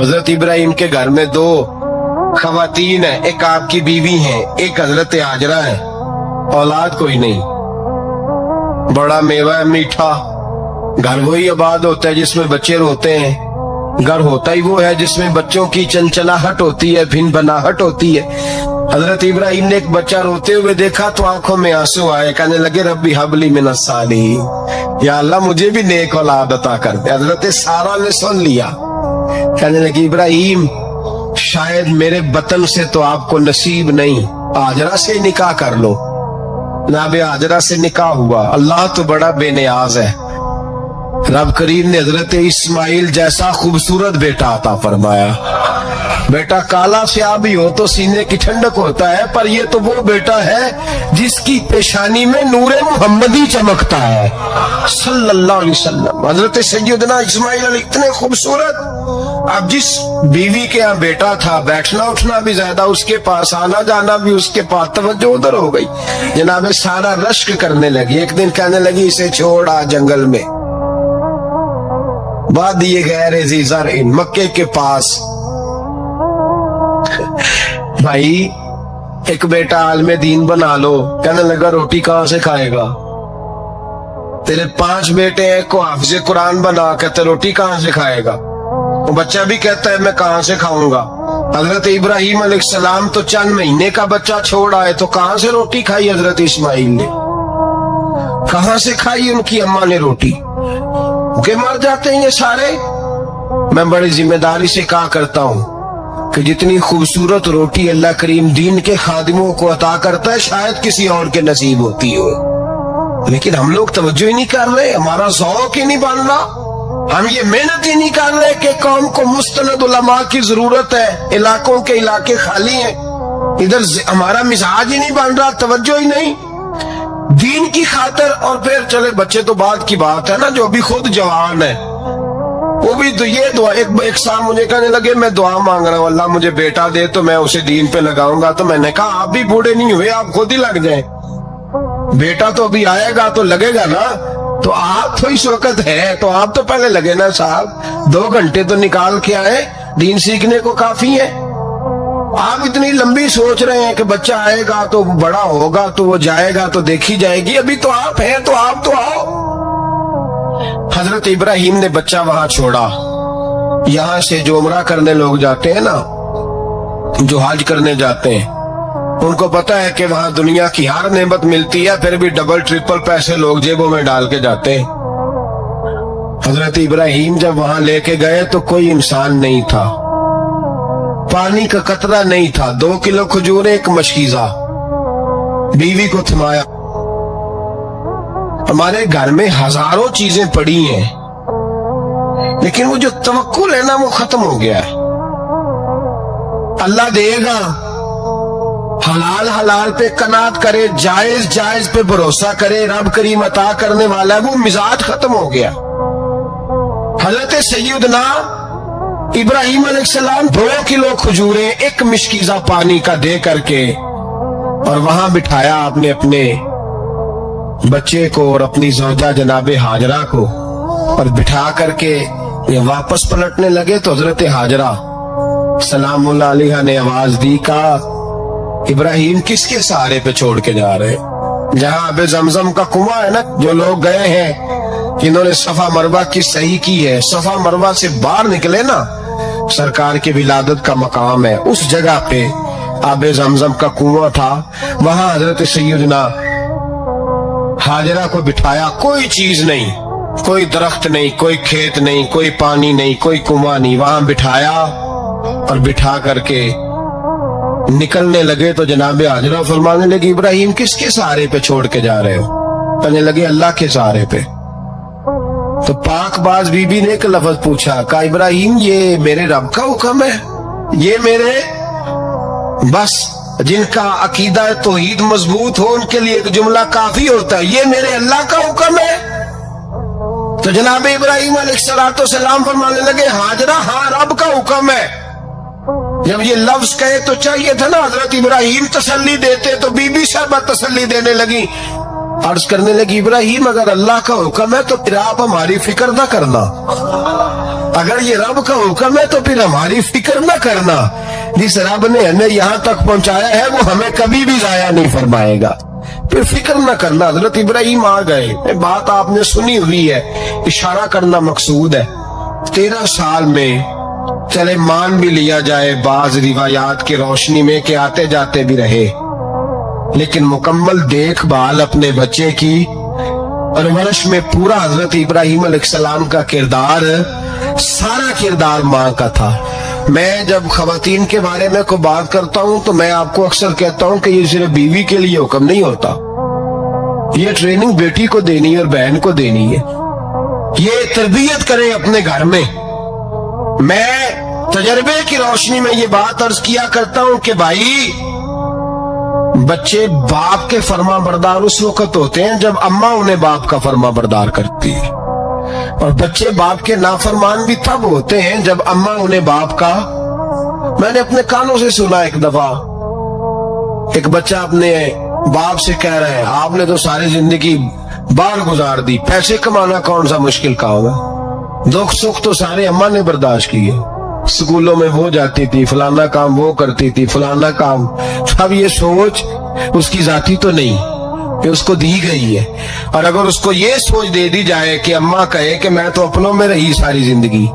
हजरत इब्राहिम के घर में दो खवातीन है, एक आपकी बीवी है, एक हजरत हाजरा है। औलाद कोई नहीं, बड़ा मेवा है मीठा। घर वही आबाद होता है जिसमें बच्चे रोते हैं। घर होता ही वो है जिसमें बच्चों की चंचनाहट होती है, भिन बनाहट होती है। हजरत इब्राहिम ने एक बच्चा रोते हुए देखा तो आंखों में आंसू आए, कहने लगे रब्बी हबली मिनस सालिहीन, या अल्लाह मुझे भी नेक औलाद अता कर दे। हजरत सारा ने सुन लिया, कहने लगी इब्राहिम शायद मेरे बतन से तो आपको नसीब नहीं, हाजरा से निकाह कर लो। नाबे हाजरा से निकाह हुआ। अल्लाह तो बड़ा बेनियाज है। रब करीम ने हजरत इस्माइल जैसा खूबसूरत बेटा अता फरमाया। बेटा काला स्याह भी हो तो सीने की ठंडक होता है, पर ये तो वो बेटा है जिसकी पेशानी में नूरे मोहम्मदी चमकता है सल्लल्लाहु अलैहि वसल्लम। हजरत सैयदना इस्माइल इतने खूबसूरत। अब जिस बीवी के यहाँ बेटा था, बैठना उठना भी ज्यादा उसके पास, आना जाना भी उसके पास, तवज्जो उधर हो गई। जनाबे सारा रश्क करने लगी। एक दिन कहने लगी इसे छोड़ आ जंगल में, वादिए गैर ज़ीज़र इन, मक्के के पास। भाई एक बेटा आलमे दीन बना लो। कहने लगा रोटी कहां से खाएगा? तेरे 5 बेटे हैं को हाफिज़े कुरान बना, कहते रोटी कहां से खाएगा? वो बच्चा भी कहता है मैं कहां से खाऊंगा। हजरत इब्राहिम अलैहिस्सलाम तो चंद महीने का बच्चा छोड़ आए, तो कहां से रोटी खाई हजरत इस्माइल ने? कहां से खाई उनकी अम्मा ने रोटी? भूखे मर जाते हैं ये सारे। मैं बड़ी जिम्मेदारी से कहा करता हूं कि जितनी खूबसूरत रोटी अल्लाह करीम दीन के खादिमों को अता करता है शायद किसी और के नसीब होती हो, लेकिन हम लोग तवज्जो ही नहीं कर रहे। हमारा ज़ौक़ ही नहीं बन रहा। हम ये मेहनत ही नहीं कर रहे कि कौम को मुस्तनद उलमा की जरूरत है। इलाकों के इलाके खाली हैं, इधर हमारा मिजाज ही नहीं बन रहा, तवज्जो ही नहीं दीन की खातिर। और फिर चले बच्चे तो बात की बात है ना, जो भी खुद जवान है वो भी तो ये दुआ। एक साहब मुझे कहने लगे मैं दुआ मांग रहा हूँ अल्लाह मुझे बेटा दे तो मैं उसे दीन पे लगाऊंगा। तो मैंने कहा आप भी बूढ़े नहीं हुए, आप खुद ही लग जाए। बेटा तो अभी आएगा तो लगेगा ना, तो आप तो इस वक्त है तो आप तो पहले लगे ना साहब। 2 घंटे तो निकाल के आए, दीन सीखने को काफी है। आप इतनी लंबी सोच रहे हैं कि बच्चा आएगा तो बड़ा होगा तो वो जाएगा तो देखी जाएगी। अभी तो आप हैं तो आप तो आओ। हजरत इब्राहिम ने बच्चा वहां छोड़ा। यहां से जो उम्रा करने लोग जाते हैं ना, जो हज करने जाते हैं, उनको पता है कि वहां दुनिया की हर नेमत मिलती है, फिर भी डबल ट्रिपल पैसे लोग जेबों में डाल के जाते हैं। हजरत इब्राहिम जब वहां लेके गए तो कोई इंसान नहीं था, पानी का कतरा नहीं था। 2 किलो खजूर, 1 मशकीजा। बीवी को थमाया। हमारे घर में हजारों चीजें पड़ी हैं, लेकिन वो जो तवक्कुल है ना वो खत्म हो गया है। अल्लाह देगा, हलाल हलाल पे कनात करे, जायज जायज पे भरोसा करे, रब करीम अता करने वाला है, वो मिजाज खत्म हो गया। हजरत सैयदना इब्राहिम अलैहिस्सलाम 2 किलो खजूरें, 1 मिशकीजा पानी का दे करके और वहां बिठाया आपने अपने बच्चे को और अपनी ज़ौजा जनाबे हाजरा को, और बिठा करके ये वापस पलटने लगे तो हजरत हाजरा सलामुल्लाह अलैहा ने आवाज दी, कहा इब्राहिम किसके सहारे पे छोड़ के जा रहे? जहां अबे जमजम का कुआं है ना, जो लोग गए हैं जिन्होंने सफा मरवा की सही की है, सफा मरवा से बाहर निकले ना, सरकार की विलादत का मकाम है, उस जगह पे आबे जमजम का कुआं था। वहां हजरत सैयदना हाजरा को बिठाया। कोई चीज नहीं, कोई दरख्त नहीं, कोई खेत नहीं, कोई पानी नहीं, कोई कुआं नहीं, वहां बिठाया और बिठा करके निकलने लगे तो जनाबे हाजरा फरमाने लगी इब्राहिम किसके सहारे पे छोड़ के जा रहे हो? कहने लगे अल्लाह के सहारे पे। तो पाकबाज बीबी ने एक लफ्ज पूछा, कहा इब्राहिम ये मेरे रब का हुक्म है? ये मेरे बस जिनका अकीदा तौहीद मजबूत हो उनके लिए एक जुमला काफी होता है, ये मेरे अल्लाह का हुक्म है? तो जनाब इब्राहिम अलैहिस्सलाम फरमाने लगे हाजरा हाँ रब का हुक्म है। जब ये लफ्ज कहे तो चाहिए था ना हजरत इब्राहिम तसल्ली देते, तो बीबी साहबा तसल्ली देने लगी, अर्ज करने लगी इब्राहिम अगर अल्लाह का हुक्म है तो फिर आप हमारी फिक्र ना करना। اگر یہ رب کا حکم ہے تو پھر ہماری فکر نہ کرنا، جس رب نے ہمیں یہاں تک پہنچایا ہے وہ ہمیں کبھی بھی ضائع نہیں فرمائے گا، پھر فکر نہ کرنا۔ حضرت ابراہیم آ گئے، یہ بات آپ نے سنی ہوئی ہے، اشارہ کرنا مقصود ہے۔ 13 سال میں چلے مان بھی لیا جائے بعض روایات کی روشنی میں کہ آتے جاتے بھی رہے، لیکن مکمل دیکھ بھال اپنے بچے کی پرورش میں پورا حضرت ابراہیم علیہ السلام کا کردار، سارا کردار ماں کا تھا۔ میں جب خواتین کے بارے میں کوئی بات کرتا ہوں تو میں آپ کو اکثر کہتا ہوں کہ یہ صرف بیوی کے لیے حکم نہیں ہوتا، یہ ٹریننگ بیٹی کو دینی اور بہن کو دینی ہے، یہ تربیت کریں اپنے گھر میں۔ میں تجربے کی روشنی میں یہ بات عرض کیا کرتا ہوں کہ بھائی، بچے باپ کے فرما بردار اس وقت ہوتے ہیں جب اماں انہیں باپ کا فرما بردار کرتی ہے، اور بچے باپ کے نافرمان بھی تب ہوتے ہیں جب اماں انہیں باپ کا۔ میں نے اپنے کانوں سے سنا ایک دفعہ ایک بچہ اپنے باپ سے کہہ رہے ہیں، آپ نے تو ساری زندگی باہر گزار دی، پیسے کمانا کون سا مشکل کام ہے، دکھ سکھ تو سارے اماں نے برداشت کیے، سکولوں میں وہ جاتی تھی، فلانا کام وہ کرتی تھی، فلانا کام۔ اب یہ سوچ اس کی ذاتی تو نہیں، یہ اس کو دی گئی ہے، اور اگر اس کو یہ سوچ دے دی جائے کہ اماں کہے کہ میں تو اپنوں میں رہی ساری زندگی،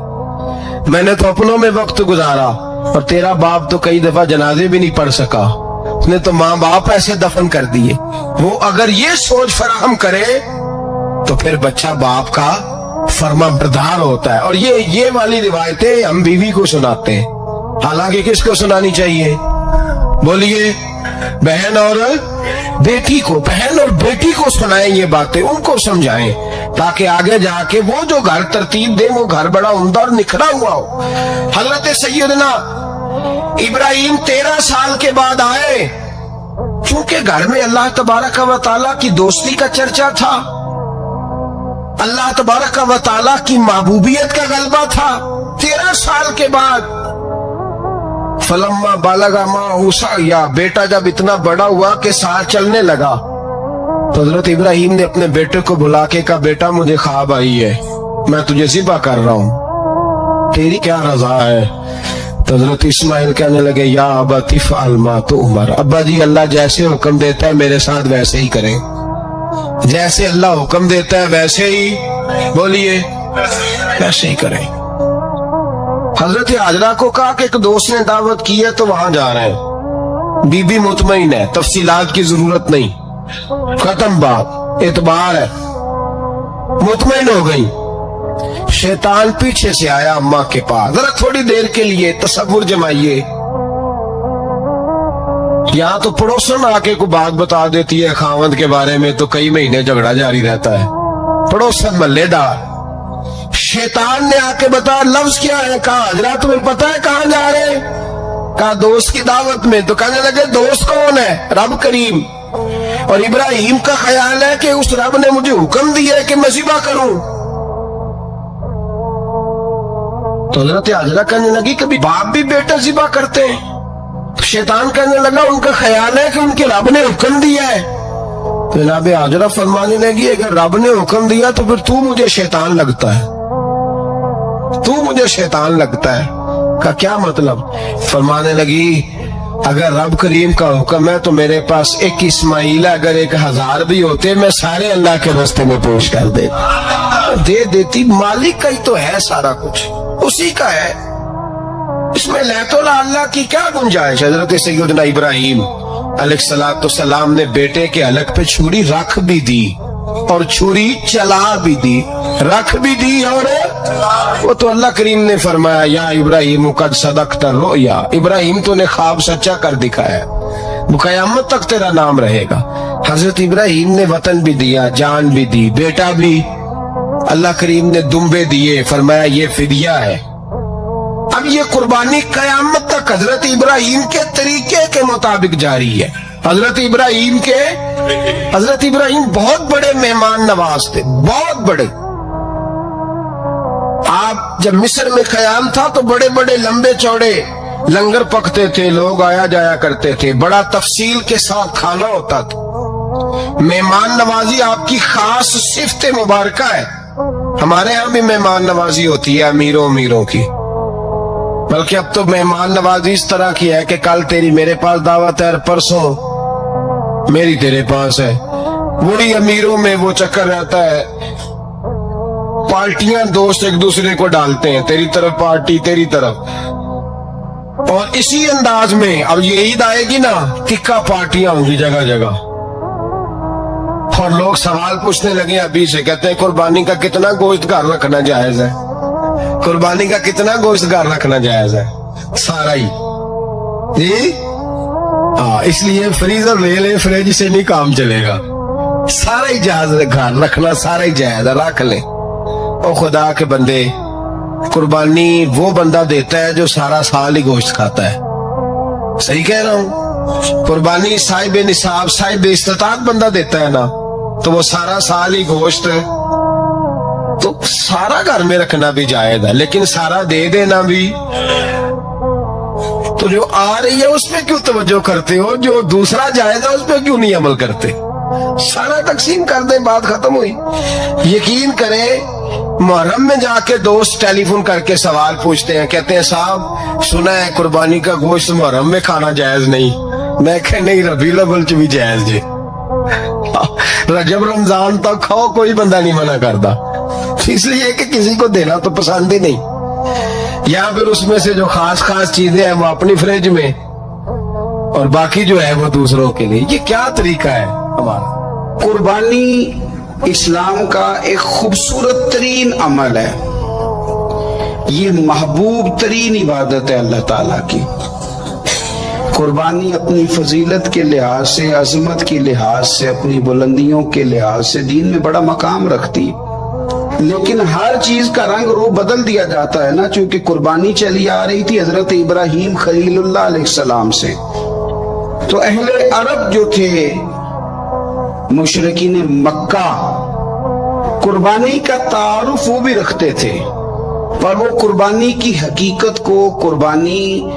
میں نے تو اپنوں میں وقت گزارا، اور تیرا باپ تو کئی دفعہ جنازے بھی نہیں پڑھ سکا، اس نے تو ماں باپ ایسے دفن کر دیے، وہ اگر یہ سوچ فراہم کرے تو پھر بچہ باپ کا فرما بردار ہوتا ہے۔ اور یہ والی روایتیں ہم بیوی کو سناتے ہیں، حالانکہ کس کو سنانی چاہیے؟ بولیے، بہن اور بیٹی کو، بہن اور بیٹی کو سنائیں یہ باتیں، ان کو سمجھائیں، تاکہ آگے جا کے وہ جو گھر ترتیب دے وہ گھر بڑا عمدہ اور نکھرا ہوا ہو۔ حضرت سیدنا ابراہیم 13 سال کے بعد آئے، چونکہ گھر میں اللہ تبارک و تعالیٰ کی دوستی کا چرچا تھا، اللہ تبارک و تعالیٰ کی محبوبیت کا غلبہ تھا۔ 13 سال کے بعد فلما بالغ معه السعي، بیٹا جب اتنا بڑا ہوا کہ ساتھ چلنے لگا، تو حضرت ابراہیم نے اپنے بیٹے کو بلا کے کہا، بیٹا مجھے خواب آئی ہے، میں تجھے ذبح کر رہا ہوں، تیری کیا رضا ہے؟ تو حضرت اسماعیل کہنے لگے، یا ابت افعل ما تؤمر، ابا جی اللہ جیسے حکم دیتا ہے میرے ساتھ ویسے ہی کریں، جیسے اللہ حکم دیتا ہے ویسے ہی، بولیے، ویسے ہی کریں۔ حضرت حاجرہ کو کہا کہ ایک دوست نے دعوت کی ہے تو وہاں جا رہے ہیں، بی بی مطمئن ہے، تفصیلات کی ضرورت نہیں، ختم بات، اعتبار ہے، مطمئن ہو گئی۔ شیطان پیچھے سے آیا اماں کے پاس، ذرا تھوڑی دیر کے لیے تصور جمائیے، یہاں تو پڑوسن آ کے کوئی بات بتا دیتی ہے خاوند کے بارے میں تو کئی مہینے جھگڑا جاری رہتا ہے، پڑوسن محلے دار۔ شیطان نے آ کے بتا لفظ کیا ہے، کہا حضرات تمہیں پتا ہے کہاں جا رہے ہیں؟ کہا دوست کی دعوت میں۔ تو کہنے لگے دوست کون ہے؟ رب کریم، اور ابراہیم کا خیال ہے کہ اس رب نے مجھے حکم دیا ہے کہ میں ذبح کروں۔ تو حضرت حاجرہ کہنے لگی کبھی باپ بھی بیٹا ذبح کرتے ہیں؟ شیطان کہنے لگا ان کا خیال ہے کہ ان کے رب نے حکم دیا ہے۔ تو جناب حاجرہ فرمانے لگی اگر رب نے حکم دیا تو پھر تو مجھے شیطان لگتا ہے، تو مجھے شیطان لگتا ہے۔ کا کیا مطلب؟ فرمانے لگی اگر رب کریم کا حکم ہے تو میرے پاس ایک اسماعیل ہے، اگر 1000 بھی ہوتے میں سارے اللہ کے راستے میں پیش کر دے دیتی، مالک کا ہی تو ہے سارا کچھ، اسی کا ہے، اس میں لیت اللہ کی کیا گنجائش؟ حضرت سیدنا ابراہیم علیہ السلام نے بیٹے کے حلق پہ چھری رکھ بھی دی اور چھری چلا بھی دی، رکھ بھی دی، اور وہ تو اللہ کریم نے فرمایا یا ابراہیم قد صدقت الرؤیا، ابراہیم تو نے خواب سچا کر دکھایا، وہ قیامت تک تیرا نام رہے گا۔ حضرت ابراہیم نے وطن بھی دیا، جان بھی دی، بیٹا بھی، اللہ کریم نے دمبے دیے، فرمایا یہ فدیہ ہے۔ اب یہ قربانی قیامت تک حضرت ابراہیم کے طریقے کے مطابق جاری ہے۔ حضرت ابراہیم بہت بڑے مہمان نواز تھے، بہت بڑے۔ آپ جب مصر میں قیام تھا تو بڑے بڑے لمبے چوڑے لنگر پکتے تھے، لوگ آیا جایا کرتے تھے، بڑا تفصیل کے ساتھ کھانا ہوتا تھا۔ مہمان نوازی آپ کی خاص صفت مبارکہ ہے، ہمارے ہاں بھی مہمان نوازی ہوتی ہے امیروں کی، بلکہ اب تو مہمان نوازی اس طرح کی ہے کہ کل تیری میرے پاس دعوت ہے اور پرسوں میری تیرے پاس ہے۔ وہی امیروں میں وہ چکر رہتا ہے، پارٹیاں دوست ایک دوسرے کو ڈالتے ہیں، تیری طرف پارٹی تیری طرف، اور اسی انداز میں اب یہ عید آئے گی نا، تکا پارٹیاں ہوں گی جگہ جگہ، اور لوگ سوال پوچھنے لگے ابھی سے، کہتے ہیں قربانی کا کتنا گوشت گھر رکھنا جائز ہے، قربانی کا کتنا گوشت گھر رکھنا جائز ہے؟ سارا ہی جی ہاں، اس لیے فریزر لے لیں، فریج سے نہیں کام چلے گا، سارا ہی جائز ہے، گھر رکھنا سارا ہی جائز ہے، رکھ لیں۔ او خدا کے بندے، قربانی وہ بندہ دیتا ہے جو سارا سال ہی گوشت کھاتا ہے، صحیح کہہ رہا ہوں؟ قربانی صاحب نصاب صاحب استطاعت بندہ دیتا ہے نا، تو وہ سارا سال ہی گوشت ہے، تو سارا گھر میں رکھنا بھی جائز ہے، لیکن سارا دے دینا بھی، تو جو آ رہی ہے اس پہ کیوں توجہ کرتے ہو؟ جو دوسرا جائز ہے اس پہ کیوں نہیں عمل کرتے؟ سارا تقسیم کر دیں، بات ختم ہوئی۔ یقین کریں، محرم میں جا کے دوست ٹیلی فون کر کے سوال پوچھتے ہیں، کہتے ہیں صاحب سنا ہے قربانی کا گوشت محرم میں کھانا جائز نہیں، میں کہ نہیں، ربیع الاول چ بھی جائز جی، رجب رمضان تک کھاؤ، کوئی بندہ نہیں منع کرتا، اس لیے کہ کسی کو دینا تو پسند ہی نہیں، یا پھر اس میں سے جو خاص چیزیں ہیں وہ اپنی فریج میں، اور باقی جو ہے وہ دوسروں کے لیے۔ یہ کیا طریقہ ہے ہمارا؟ قربانی اسلام کا ایک خوبصورت ترین عمل ہے، یہ محبوب ترین عبادت ہے اللہ تعالیٰ کی۔ قربانی اپنی فضیلت کے لحاظ سے، عظمت کے لحاظ سے، اپنی بلندیوں کے لحاظ سے دین میں بڑا مقام رکھتی، لیکن ہر چیز کا رنگ روپ بدل دیا جاتا ہے نا، چونکہ قربانی چلی آ رہی تھی حضرت ابراہیم خلیل اللہ علیہ السلام سے، تو اہل عرب جو تھے مشرکین مکہ، قربانی کا تعارف وہ بھی رکھتے تھے، پر وہ قربانی کی حقیقت کو، قربانی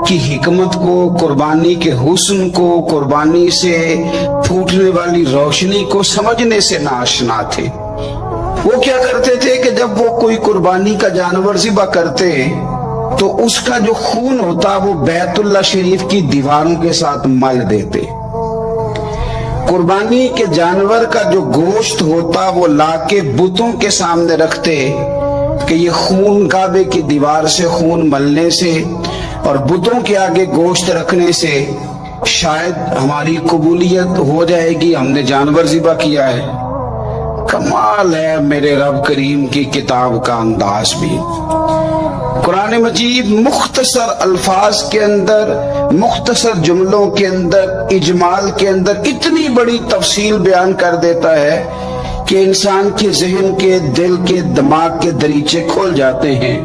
کی حکمت کو، قربانی کے حسن کو، قربانی سے پھوٹنے والی روشنی کو سمجھنے سے ناآشنا تھے۔ وہ کیا کرتے تھے کہ جب وہ کوئی قربانی کا جانور ذبح کرتے تو اس کا جو خون ہوتا وہ بیت اللہ شریف کی دیواروں کے ساتھ مل دیتے، قربانی کے جانور کا جو گوشت ہوتا وہ لا کے بتوں کے سامنے رکھتے کہ یہ خون کعبے کی دیوار سے خون ملنے سے اور بتوں کے آگے گوشت رکھنے سے شاید ہماری قبولیت ہو جائے گی، ہم نے جانور ذبح کیا ہے۔ کمال ہے میرے رب کریم کی کتاب کا انداز بھی۔ قرآن مجید مختصر الفاظ کے اندر، مختصر جملوں کے اندر، اجمال کے اندر اتنی بڑی تفصیل بیان کر دیتا ہے کہ انسان کے ذہن کے، دل کے، دماغ کے دریچے کھول جاتے ہیں۔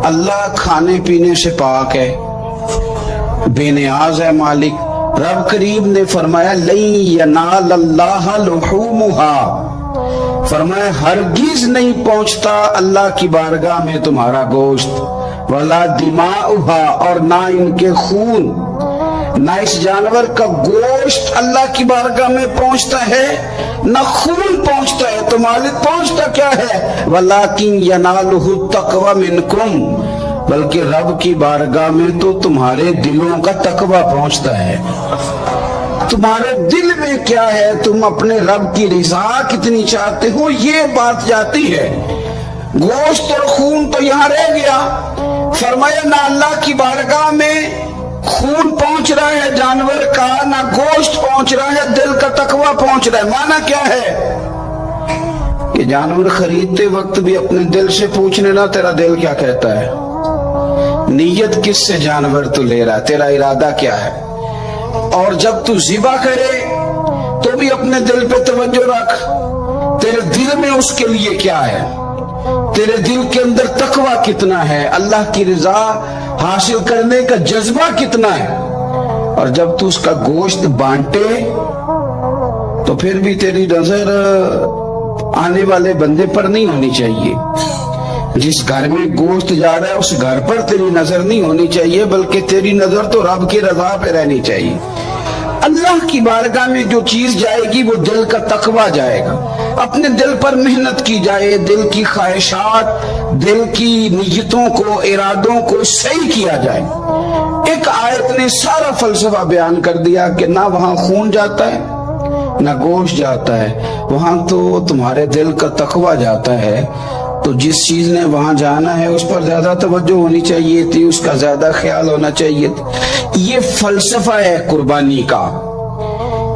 اللہ کھانے پینے سے پاک ہے، بے نیاز ہے مالک۔ رب کریم نے فرمایا لَن يَنَالَ اللَّهَ لُحُومُهَا، فرمایا ہرگز نہیں پہنچتا اللہ کی بارگاہ میں تمہارا گوشت، وَلَا دِمَاؤُهَا، اور نہ ان کے خون، نہ اس جانور کا گوشت اللہ کی بارگاہ میں پہنچتا ہے، نہ خون پہنچتا ہے، تو مالک پہنچتا کیا ہے؟ وَلَٰكِن يَنَالُهُ التَّقْوَىٰ مِنْكُمْ، بلکہ رب کی بارگاہ میں تو تمہارے دلوں کا تقویٰ پہنچتا ہے۔ تمہارے دل میں کیا ہے، تم اپنے رب کی رضا کتنی چاہتے ہو، یہ بات جاتی ہے۔ گوشت اور خون تو یہاں رہ گیا، فرمایا نہ اللہ کی بارگاہ میں خون پہنچ رہا ہے جانور کا، نہ گوشت پہنچ رہا ہے، دل کا تقویٰ پہنچ رہا ہے۔ معنی کیا ہے کہ جانور خریدتے وقت بھی اپنے دل سے پوچھنے نا تیرا دل کیا کہتا ہے، نیت کس سے جانور تو لے رہا، تیرا ارادہ کیا ہے، اور جب تو ذبح کرے تو بھی اپنے دل پہ توجہ رکھ، تیرے دل میں اس کے لیے کیا ہے، تیرے دل کے اندر تقویٰ کتنا ہے، اللہ کی رضا حاصل کرنے کا جذبہ کتنا ہے۔ اور جب تو اس کا گوشت بانٹے تو پھر بھی تیری نظر آنے والے بندے پر نہیں ہونی چاہیے، جس گھر میں گوشت جا رہا ہے اس گھر پر تیری نظر نہیں ہونی چاہیے، بلکہ تیری نظر تو رب کی رضا پہ رہنی چاہیے۔ اللہ کی بارگاہ میں جو چیز جائے گی وہ دل کا تقویٰ جائے گا۔ अपने दिल पर मेहनत की जाए, दिल की ख्वाहिशात, दिल की नीयतों को, इरादों को सही किया जाए। एक आयत ने सारा फलसफा बयान कर दिया कि ना वहां खून जाता है ना गोश्त जाता है, वहां तो तुम्हारे दिल का तकवा जाता है। तो जिस चीज ने वहां जाना है उस पर ज्यादा तवज्जो होनी चाहिए थी, उसका ज्यादा ख्याल होना चाहिए था। ये फलसफा है कुर्बानी का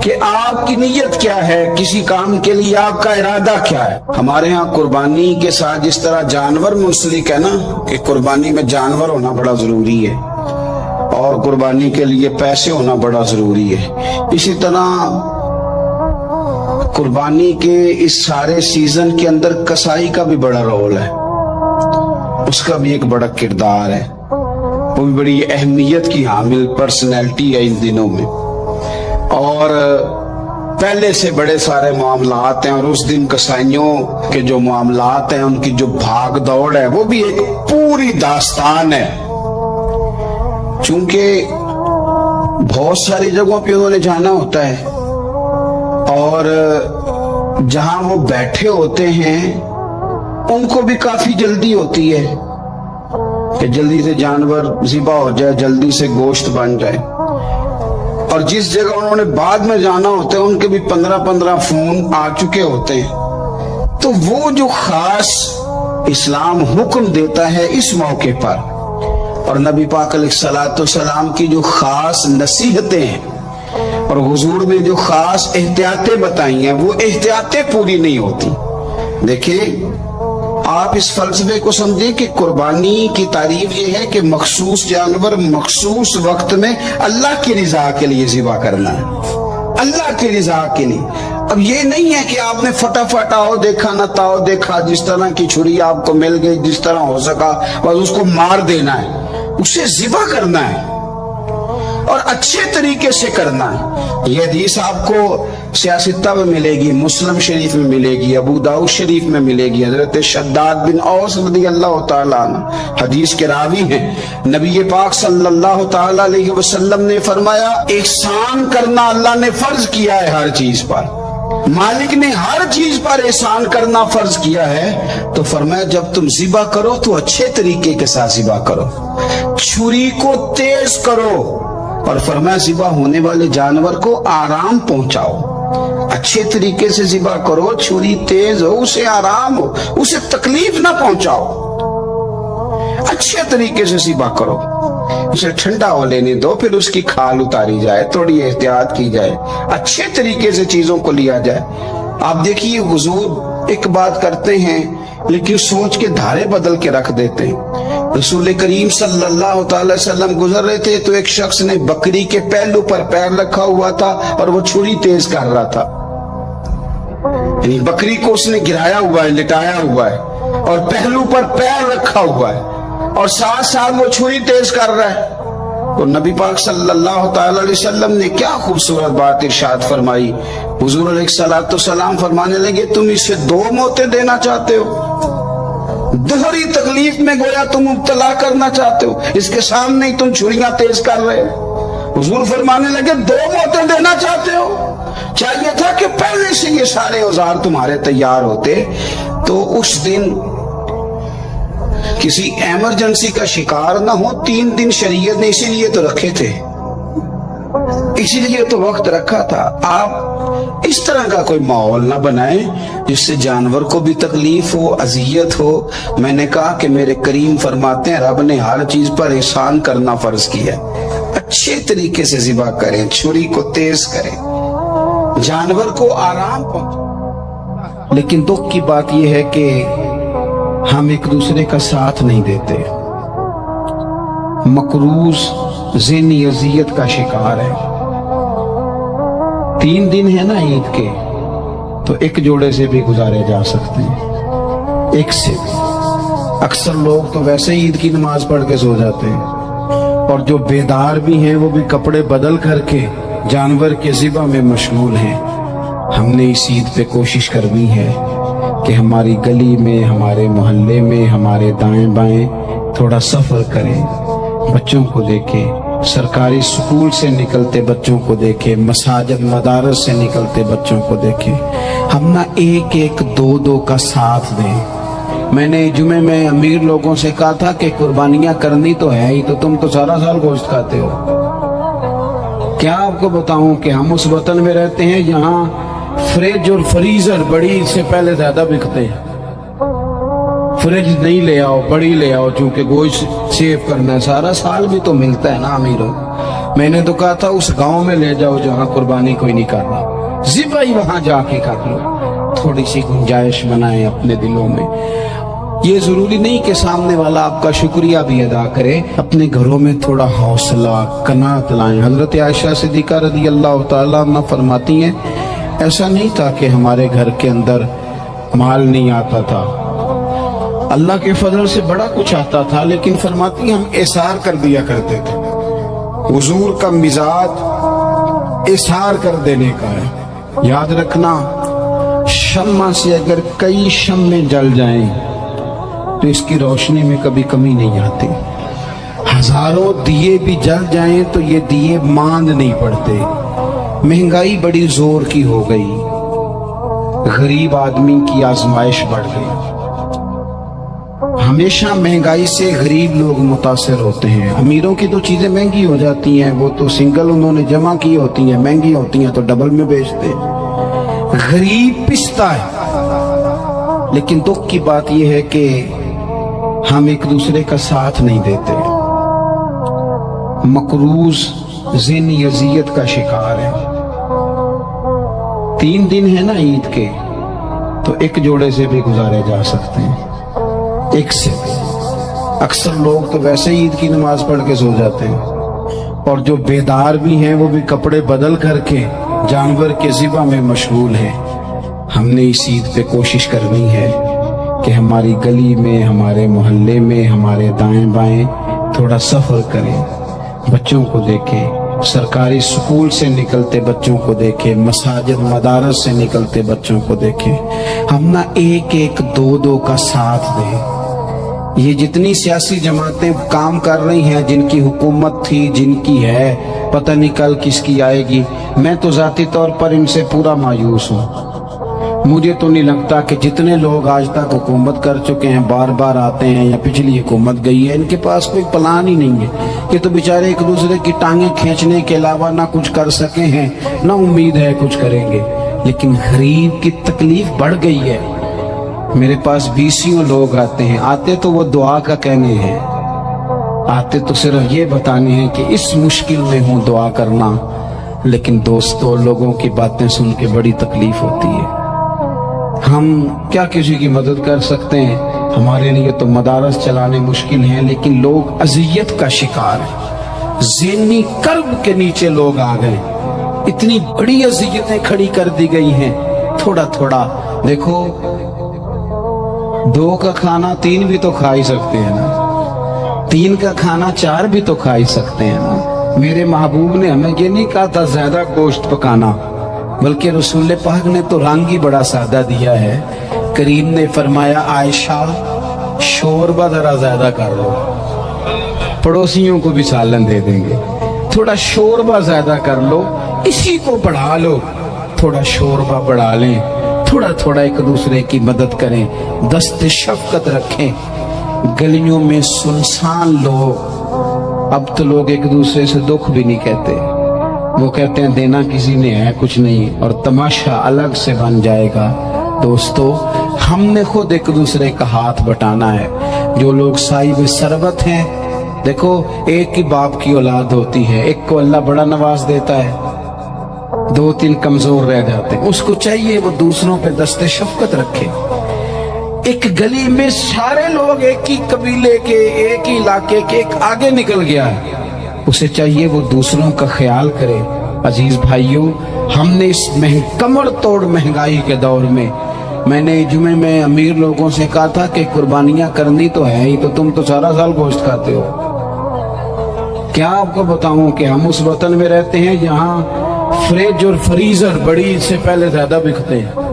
कि आपकी नीयत क्या है, किसी काम के लिए आपका इरादा क्या है। हमारे यहाँ कुर्बानी के साथ जिस तरह जानवर मुंसलिक है ना, कि कुर्बानी में जानवर होना बड़ा जरूरी है और कुर्बानी के लिए पैसे होना बड़ा जरूरी है, इसी तरह कुर्बानी के इस सारे सीजन के अंदर कसाई का भी बड़ा रोल है, उसका भी एक बड़ा किरदार है, वो भी बड़ी अहमियत की हामिल पर्सनैलिटी है इन दिनों में। और पहले से बड़े सारे मामलात हैं और उस दिन कसाइयों के जो मामलात हैं, उनकी जो भाग दौड़ है, वो भी एक पूरी दास्तान है। चूंकि बहुत सारी जगहों पे उन्होंने जाना होता है और जहां वो बैठे होते हैं उनको भी काफी जल्दी होती है कि जल्दी से जानवर ज़िबा हो जाए, जल्दी से गोश्त बन जाए। और जिस जगह उन्होंने बाद में जाना होता है उनके भी 15-15 फोन आ चुके होते हैं। तो वो जो खास इस्लाम हुक्म देता है इस मौके पर, और नबी पाक अलैहिस्सलाम की जो खास नसीहतें हैं और हुजूर ने जो खास एहतियातें बताई हैं, वो एहतियातें पूरी नहीं होती। देखिए, आप इस फलसफे को समझे कि कुर्बानी की तारीफ ये है कि मखसूस जानवर मखसूस वक्त में अल्लाह की रिजा के लिए ज़िबा करना है, अल्लाह की रिजा के लिए। अब ये नहीं है कि आपने फटाफट आओ देखा ना ताओ देखा, जिस तरह की छुरी आपको मिल गई, जिस तरह हो सका बस उसको मार देना है, उसे ज़िबा करना है और अच्छे तरीके से करना है। यह हदीस आपको सियासत्ता में मिलेगी, मुस्लिम शरीफ में मिलेगी, अबू दाऊद शरीफ में मिलेगी। हजरत शद्दाद बिन औस रज़ियल्लाहु ताला अन्हु हदीस के रावी हैं। नबी पाक सल्लल्लाहु ताला अलैहि वसल्लम ने फरमाया, एहसान करना अल्लाह ने फर्ज किया है हर चीज पर, मालिक ने हर चीज पर एहसान करना फर्ज किया है। तो फरमाया, जब तुम ज़िबा करो तो अच्छे तरीके के साथ ज़िबा करो, छुरी को तेज करो, और फरमाया ज़िबा होने वाले जानवर को आराम पहुंचाओ, अच्छे तरीके से ज़िबा करो, छुरी तेज हो, उसे आराम हो, उसे तकलीफ ना पहुंचाओ, अच्छे तरीके से ज़िबा करो, उसे ठंडा हो लेने दो, फिर उसकी खाल उतारी जाए, थोड़ी एहतियात की जाए, अच्छे तरीके से चीजों को लिया जाए। आप देखिए, हुजूर एक बात करते हैं लेकिन सोच के धारे बदल के रख देते हैं। रसूल करीम सल्लल्लाहु अलैहि वसल्लम गुजर रहे थे तो एक शख्स ने बकरी के पहलू पर पैर रखा हुआ था और वो छुरी तेज कर रहा था, यानी बकरी को उसने गिराया हुआ है, लिटाया हुआ है और पहलू पर पैर रखा हुआ है और साथ साथ वो छुरी तेज कर रहा है। तो नबी पाक सल्लल्लाहु अलैहि वसल्लम ने क्या खूबसूरत बात इरशाद फरमाई। हुजूर अलैहिस्सलाम फरमाने लगे, तुम इसे 2 मौतें देना चाहते हो, दोहरी तकलीफ में गोया तुम मुब्तला करना चाहते हो, इसके सामने ही तुम छुरियां तेज कर रहे हो। हुजूर फरमाने लगे, 2 मौतें देना चाहते हो, चाहिए था कि पहले से ये सारे औजार तुम्हारे तैयार होते। तो उस दिन किसी इमरजेंसी का शिकार ना हो, 3 दिन शरीयत ने इसीलिए तो रखे थे, इसीलिए तो वक्त रखा था। आप इस तरह का कोई माहौल ना बनाएं जिससे जानवर को भी तकलीफ हो, अजियत हो। मैंने कहा कि मेरे करीम फरमाते हैं, रब ने हर चीज पर एहसान करना फर्ज किया, अच्छे तरीके से ज़िबा करें, छुरी को तेज करें, जानवर को आराम पहुंचे। लेकिन दुख की बात यह है कि हम एक दूसरे का साथ नहीं देते, मकरूज ज़हनी अजियत का शिकार है। 3 दिन है ना ईद के, तो एक जोड़े से भी गुजारे जा सकते हैं, एक से भी। अक्सर लोग तो वैसे ही ईद की नमाज पढ़ के सो जाते हैं और जो बेदार भी हैं वो भी कपड़े बदल करके जानवर के ज़िबा में मशगूल हैं। हमने इस ईद पे कोशिश करनी है कि हमारी गली में, हमारे मोहल्ले में, हमारे दाएं बाएं थोड़ा सफर करें, बच्चों को लेके सरकारी स्कूल से निकलते बच्चों को देखे, मसाजिद मदारस से निकलते बच्चों को देखे। हम ना एक एक दो दो का साथ दें। मैंने जुमे में अमीर लोगों से कहा था कि कुर्बानियां करनी तो है ही, तो तुम तो सारा साल गोश्त खाते हो। क्या आपको बताऊं कि हम उस वतन में रहते हैं जहां फ्रिज और फ्रीजर बड़ी से पहले ज्यादा बिकते हैं। फ्रिज नहीं ले आओ, बड़ी ले आओ, चूंकि गोश्त सेव करना है, सारा साल भी तो मिलता है ना अमीरों। मैंने तो कहा था उस गांव में ले जाओ जहां कुर्बानी कोई नहीं कर रहा, ज़िबा ही वहां जाके कर लो। थोड़ी सी गुंजाइश बनाएं अपने दिलों में। ये जरूरी नहीं कि सामने वाला आपका शुक्रिया भी अदा करे, अपने घरों में थोड़ा हौसला कनात लाएं। हजरत आयशा सिद्दीका रज़ी अल्लाह तआला अन्हा फरमाती हैं, ऐसा नहीं था कि हमारे घर के अंदर माल नहीं आता था, अल्लाह के फजल से बड़ा कुछ आता था, लेकिन फरमाती हम एसार कर दिया करते थे। हुजूर का मिजाज एसार कर देने का है। याद रखना, शम्मा से अगर कई शम्में जल जाएं तो इसकी रोशनी में कभी कमी नहीं आती। हजारों दिए भी जल जाएं तो ये दिए मांद नहीं पड़ते। महंगाई बड़ी जोर की हो गई, गरीब आदमी की आजमाइश बढ़ गई। हमेशा महंगाई से गरीब लोग मुतासिर होते हैं। अमीरों की तो चीजें महंगी हो जाती हैं, वो तो सिंगल उन्होंने जमा की होती हैं, महंगी होती हैं तो डबल में बेचते हैं। गरीब पिसता है। लेकिन दुख की बात यह है कि हम एक दूसरे का साथ नहीं देते। मकरूज ज़हनी अज़ियत का शिकार है। 3 दिन है ना ईद के, तो एक जोड़े से भी गुजारे जा सकते हैं, एक से। अक्सर लोग तो वैसे ही ईद की नमाज पढ़ के सो जाते हैं, और जो बेदार भी हैं वो भी कपड़े बदल करके जानवर के ज़िबा में मशगूल हैं। हमने इस ईद पे कोशिश करनी है कि हमारी गली में, हमारे मोहल्ले में, हमारे दाएं बाएं थोड़ा सफ़र करें, बच्चों को देखें, सरकारी स्कूल से निकलते बच्चों को देखें, मसाजिद मदारस से निकलते बच्चों को देखें। हम ना एक एक दो दो का साथ दें। ये जितनी सियासी जमातें काम कर रही हैं, जिनकी हुकूमत थी, जिनकी है, पता नहीं कल किसकी आएगी, मैं तो जाती तौर पर इनसे पूरा मायूस हूँ। मुझे तो नहीं लगता कि जितने लोग आज तक हुकूमत कर चुके हैं, बार बार आते हैं या पिछली हुकूमत गई है, इनके पास कोई प्लान ही नहीं है। ये तो बेचारे एक दूसरे की टांगें खींचने के अलावा ना कुछ कर सके हैं, ना उम्मीद है कुछ करेंगे। लेकिन गरीब की तकलीफ बढ़ गई है। मेरे पास 20 लोग आते हैं, आते तो वो दुआ का कहने हैं, आते तो सिर्फ ये बताने हैं कि इस मुश्किल में हूँ, दुआ करना। लेकिन दोस्तों, लोगों की बातें सुन के बड़ी तकलीफ होती है। हम क्या किसी की मदद कर सकते हैं? हमारे लिए तो मदारस चलाने मुश्किल हैं, लेकिन लोग अजियत का शिकार हैं। ज़हनी कर्ब के नीचे लोग आ गए, इतनी बड़ी अजियतें खड़ी कर दी गई हैं। थोड़ा थोड़ा देखो, 2 का खाना 3 भी तो खा ही सकते हैं ना, 3 का खाना 4 भी तो खा ही सकते हैं ना। मेरे महबूब ने हमें ये नहीं कहा था ज्यादा गोश्त पकाना, बल्कि रसूल पाक ने तो रंग ही बड़ा सादा दिया है। करीम ने फरमाया, आयशा शोरबा जरा ज्यादा कर लो, पड़ोसियों को भी सालन दे देंगे, थोड़ा शोरबा ज्यादा कर लो, इसी को बढ़ा लो, थोड़ा शोरबा बढ़ा लें, थोड़ा थोड़ा एक दूसरे की मदद करें, दस्त शफकत रखें। गलियों में सुनसान लोग, अब तो लोग एक दूसरे से दुख भी नहीं कहते, वो कहते हैं देना किसी ने है कुछ नहीं, और तमाशा अलग से बन जाएगा। दोस्तों, हमने खुद एक दूसरे का हाथ बटाना है। जो लोग साहिब सरबत हैं, देखो एक ही बाप की औलाद होती है, एक को अल्लाह बड़ा नवाज देता है, 2-3 कमजोर रह जाते हैं, उसको चाहिए वो दूसरों पे दस्ते शफकत रखे। एक गली में सारे लोग एक ही कबीले के, एक ही इलाके के, एक आगे निकल गया है, उसे चाहिए वो दूसरों का ख्याल करे। अजीज भाइयों, हमने इस कमर तोड़ महंगाई के दौर में, मैंने जुमे में अमीर लोगों से कहा था कि कुर्बानियां करनी तो है ही, तो तुम तो सारा साल गोश्त खाते हो। क्या आपको बताऊं कि हम उस वतन में रहते हैं जहां फ्रिज और फ्रीजर बड़ी से पहले ज्यादा बिकते हैं।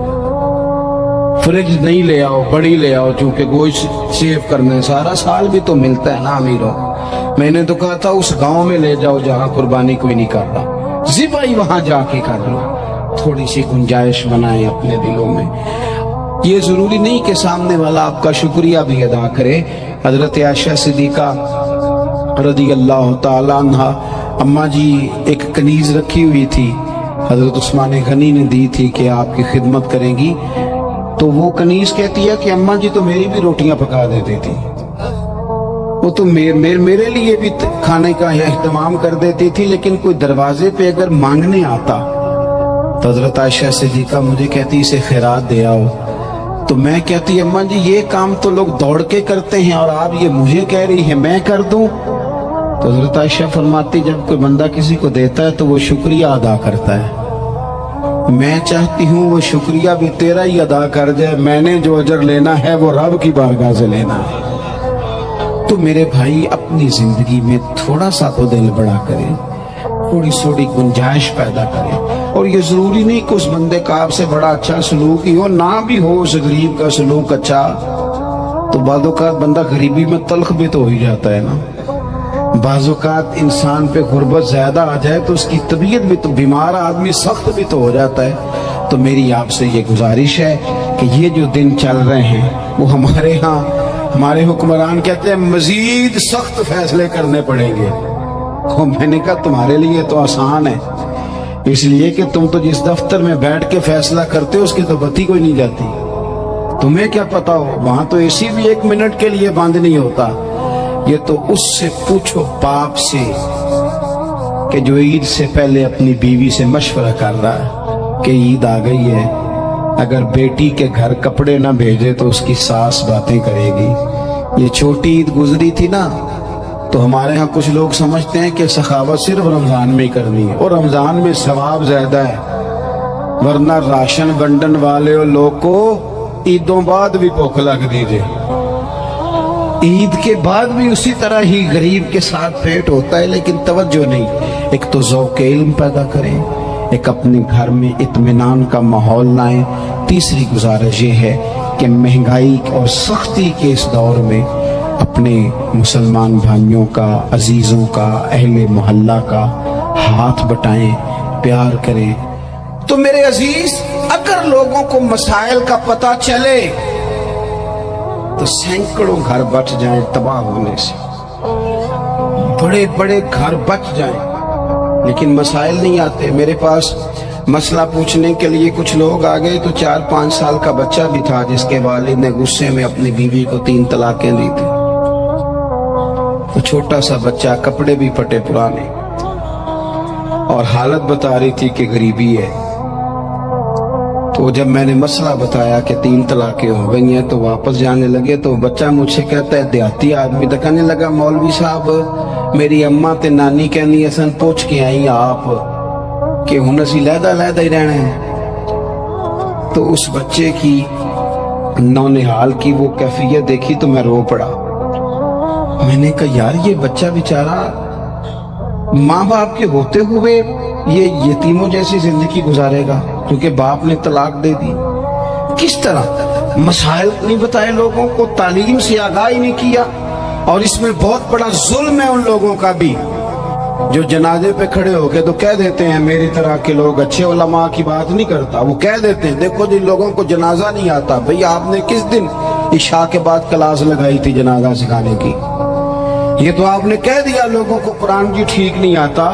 फ्रिज नहीं ले आओ, बड़ी ले आओ, चूंकि गोश्त सेव करना है, सारा साल भी तो मिलता है ना अमीरों। میں نے تو کہا تھا اس گاؤں میں لے جاؤ جہاں قربانی کوئی نہیں کر رہا، ذبح وہاں جا کے کر لو، تھوڑی سی گنجائش بنائیں اپنے دلوں میں۔ یہ ضروری نہیں کہ سامنے والا آپ کا شکریہ بھی ادا کرے۔ حضرت عائشہ صدیقہ رضی اللہ تعالی عنہ، اماں جی ایک کنیز رکھی ہوئی تھی، حضرت عثمان غنی نے دی تھی کہ آپ کی خدمت کریں گی، تو وہ کنیز کہتی ہے کہ اماں جی تو میری بھی روٹیاں پکا دیتی تھی، وہ تو میرے لیے بھی کھانے کا اہتمام کر دیتی تھی، لیکن کوئی دروازے پہ اگر مانگنے آتا تو حضرت عائشہ صدیقہ مجھے کہتی اسے خیرات دے آؤ، تو میں کہتی اماں جی یہ کام تو لوگ دوڑ کے کرتے ہیں اور آپ یہ مجھے کہہ رہی ہیں میں کر دوں؟ تو حضرت عائشہ فرماتی جب کوئی بندہ کسی کو دیتا ہے تو وہ شکریہ ادا کرتا ہے، میں چاہتی ہوں وہ شکریہ بھی تیرا ہی ادا کر جائے، میں نے جو اجر لینا ہے وہ رب کی بارگاہ سے لینا ہے۔ تو میرے بھائی اپنی زندگی میں تھوڑا سا تو دل بڑا کریں، تھوڑی تھوڑی گنجائش پیدا کریں، اور یہ ضروری نہیں کہ اس بندے کا آپ سے بڑا اچھا سلوک ہی ہو، نہ بھی ہو اس غریب کا سلوک اچھا تو بعض اوقات بندہ غریبی میں تلخ بھی تو ہو ہی جاتا ہے نا۔ بعض اوقات انسان پہ غربت زیادہ آ جائے تو اس کی طبیعت بھی تو، بیمار آدمی سخت بھی تو ہو جاتا ہے۔ تو میری آپ سے یہ گزارش ہے کہ یہ جو دن چل رہے ہیں وہ ہمارے ہاں ہمارے حکمران کہتے ہیں مزید سخت فیصلے کرنے پڑیں گے، اور میں نے کہا تمہارے لیے تو آسان ہے، اس لیے کہ تم تو جس دفتر میں بیٹھ کے فیصلہ کرتے ہو اس کی تو بتی کوئی نہیں جاتی، تمہیں کیا پتا ہو وہاں تو اے سی بھی 1 منٹ کے لیے بند نہیں ہوتا۔ یہ تو اس سے پوچھو باپ سے کہ جو عید سے پہلے اپنی بیوی سے مشورہ کر رہا ہے کہ عید آ گئی ہے، اگر بیٹی کے گھر کپڑے نہ بھیجے تو اس کی ساس باتیں کرے گی۔ یہ چھوٹی عید گزری تھی نا، تو ہمارے ہاں کچھ لوگ سمجھتے ہیں کہ سخاوت صرف رمضان میں ہی کرنی ہے، اور رمضان میں ثواب زیادہ ہے، ورنہ راشن ونڈن والے لوگ کو عیدوں بعد بھی بھوک لگ دیجئے، عید کے بعد بھی اسی طرح ہی غریب کے ساتھ پیٹ ہوتا ہے، لیکن توجہ نہیں۔ ایک تو ذوق علم پیدا کریں، ایک اپنے گھر میں اطمینان کا ماحول لائیں۔ تیسری گزارش یہ ہے کہ مہنگائی اور سختی کے اس دور میں اپنے مسلمان بھائیوں کا، عزیزوں کا، اہل محلہ کا ہاتھ بٹائیں، پیار کریں۔ تو میرے عزیز اگر لوگوں کو مسائل کا پتہ چلے تو سینکڑوں گھر بچ جائیں تباہ ہونے سے، بڑے بڑے گھر بچ جائیں، لیکن مسائل نہیں آتے۔ میرے پاس مسئلہ پوچھنے کے لیے کچھ لوگ آ گئے تو 4-5 سال کا بچہ بھی تھا جس کے والد نے غصے میں اپنی بیوی کو 3 طلاقیں دی تھی، تو چھوٹا سا بچہ، کپڑے بھی پھٹے پرانے، اور حالت بتا رہی تھی کہ غریبی ہے۔ تو جب میں نے مسئلہ بتایا کہ 3 طلاقیں ہو گئی ہیں تو واپس جانے لگے، تو بچہ مجھ سے کہتا ہے، دیہاتی آدمی تو کہنے لگا مولوی صاحب میری اماں تے نانی کہنی اسن پوچھ کے آئی آپ کہ ہن اسی لہدا لہدا ہی رہنا ہے۔ تو اس بچے کی نونہال کی وہ کیفیت دیکھی تو میں رو پڑا۔ میں نے کہا یار یہ بچہ بیچارہ ماں باپ کے ہوتے ہوئے یہ یتیموں جیسی زندگی گزارے گا کیونکہ باپ نے طلاق دے دی؟ کس طرح؟ مسائل نہیں بتائے لوگوں کو، تعلیم سے آگاہی نہیں کیا، اور اس میں بہت بڑا ظلم ہے ان لوگوں کا بھی جو جنازے پہ کھڑے ہو کے تو کہہ دیتے ہیں میری طرح کے لوگ، اچھے علماء کی بات نہیں کرتا، وہ کہہ دیتے ہیں دیکھو جن لوگوں کو جنازہ نہیں آتا، بھئی آپ نے کس دن عشاء کے بعد کلاس لگائی تھی جنازہ سکھانے کی؟ یہ تو آپ نے کہہ دیا لوگوں کو قرآن کی ٹھیک نہیں آتا،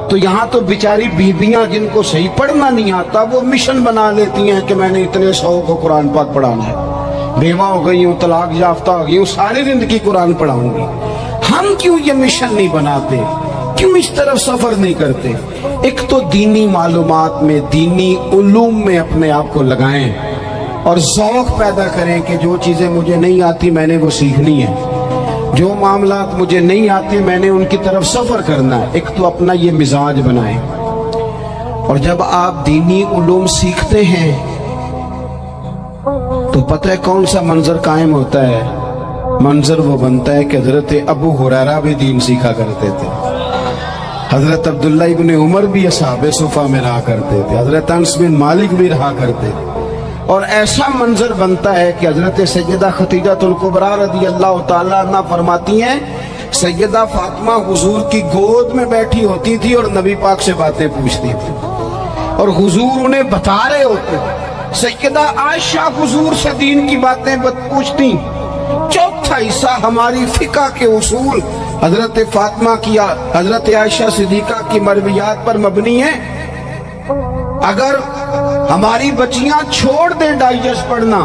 تو یہاں تو بیچاری بیویاں جن کو صحیح پڑھنا نہیں آتا وہ مشن بنا لیتی ہیں کہ میں نے اتنے 100 کو قرآن پاک پڑھانا ہے، بیوہ ہو گئی ہوں، طلاق یافتہ ہو گئی ہوں، ساری زندگی قرآن پڑھاؤں گی۔ ہم کیوں یہ مشن نہیں بناتے؟ کیوں اس طرف سفر نہیں کرتے؟ ایک تو دینی معلومات میں، دینی علوم میں اپنے آپ کو لگائیں اور ذوق پیدا کریں کہ جو چیزیں مجھے نہیں آتی میں نے وہ سیکھنی ہے، جو معاملات مجھے نہیں آتے میں نے ان کی طرف سفر کرنا ہے۔ ایک تو اپنا یہ مزاج بنائیں، اور جب آپ دینی علوم سیکھتے ہیں تو پتہ ہے کون سا منظر قائم ہوتا ہے؟ منظر وہ بنتا ہے کہ حضرت ابو ہریرہ بھی دین سیکھا کرتے تھے، حضرت عبداللہ ابن عمر بھی اصحاب صفہ میں رہا کرتے تھے، حضرت انس بن مالک بھی رہا کرتے تھے، اور ایسا منظر بنتا ہے کہ حضرت سیدہ خدیجہ الکبریٰ رضی اللہ تعالیٰ عنہ فرماتی ہیں सैयदा फातिमा हुजूर की गोद में बैठी होती थी और नबी पाक से बातें पूछती थी और हुजूर उन्हें बता रहे होते। सैयदा आयशा हुजूर से दीन की बातें पूछती। चौथा हिस्सा हमारी फिका के उसूल हजरत फातिमा की, हजरत आयशा सिद्दीका की मरवियात पर मबनी है। अगर हमारी बच्चियां छोड़ दें डाइजेस्ट पढ़ना,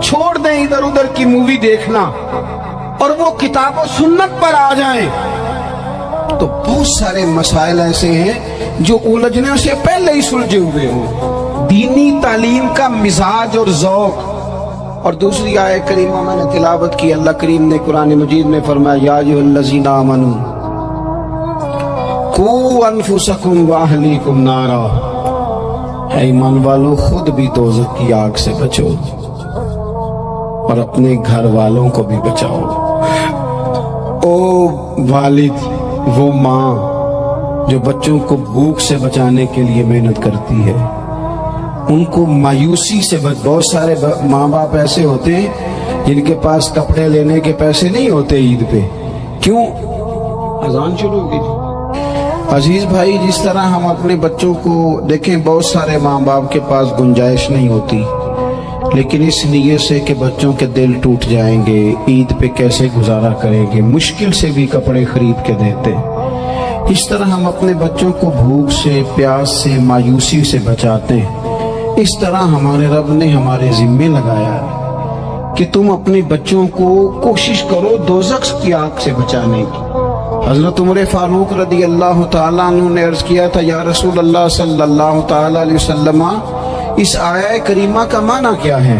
छोड़ दें इधर उधर की मूवी देखना और वो किताब और सुन्नत पर आ जाएं, तो बहुत सारे मसाइल ऐसे हैं जो उलझने से पहले ही सुलझे हुए हों। दीनी तालीम का मिजाज और ज़ौक़। और दूसरी आयत करीमा मैंने तिलावत की, अल्लाह करीम ने कुरान मजीद में फरमाया, या अय्युहल्लज़ीना आमनू कू अनफुसकुम व अहलीकुम नारा, ऐ ईमान वालों खुद भी दोज़ख की आग से बचो और अपने घर वालों को भी बचाओ। ओ वालिद, वो माँ जो बच्चों को भूख से बचाने के लिए मेहनत करती है, उनको मायूसी से बहुत सारे माँ बाप ऐसे होते हैं जिनके पास कपड़े लेने के पैसे नहीं होते ईद पे। क्यों? अजान शुरू हो गई। अजीज भाई, जिस तरह हम अपने बच्चों को देखें, बहुत सारे माँ बाप के पास गुंजाइश नहीं होती, लेकिन इस नीयत से कि बच्चों के दिल टूट जाएंगे, ईद पे कैसे गुजारा करेंगे, मुश्किल से भी कपड़े खरीद के देते। इस तरह हम अपने बच्चों को भूख से, प्यास से, मायूसी से बचाते हैं। इस तरह हमारे रब ने हमारे जिम्मे लगाया है कि तुम अपने बच्चों को कोशिश करो दोज़ख की आग से बचाने की। हजरत उमर फारूक रदी अल्लाह तआला अन्हु ने अर्ज किया था, या रसूल अल्लाह सल्लल्लाहु तआला अलैहि वसल्लम, इस आया करीमा का माना क्या है?